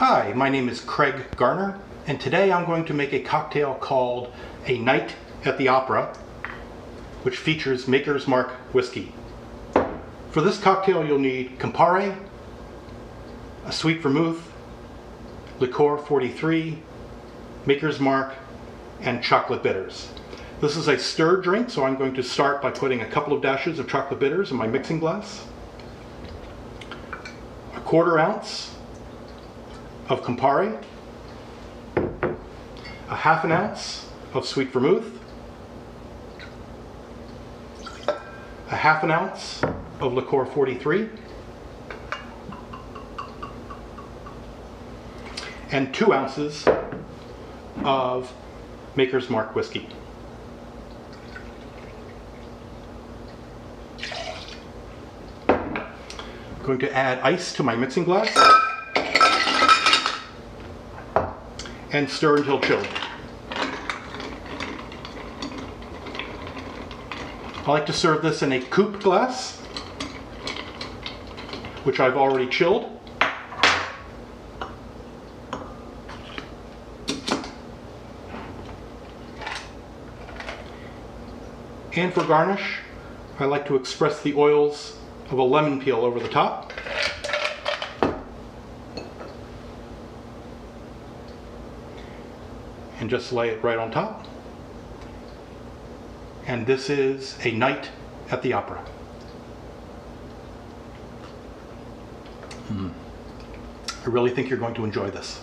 Hi, my name is Craig Garner, and today I'm going to make a cocktail called A Night at the Opera, which features Maker's Mark whiskey. For this cocktail you'll need Campari, a sweet vermouth, Licor 43, Maker's Mark, and chocolate bitters. This is a stirred drink, so I'm going to start by putting a couple of dashes of chocolate bitters in my mixing glass, a 1/4 ounce of Campari, a 1/2 ounce of sweet vermouth, a 1/2 ounce of Licor 43, and 2 ounces of Maker's Mark whiskey. I'm going to add ice to my mixing glass and stir until chilled. I like to serve this in a coupe glass, which I've already chilled. And for garnish, I like to express the oils of a lemon peel over the top. And just lay it right on top. And this is A Night at the Opera. I really think you're going to enjoy this.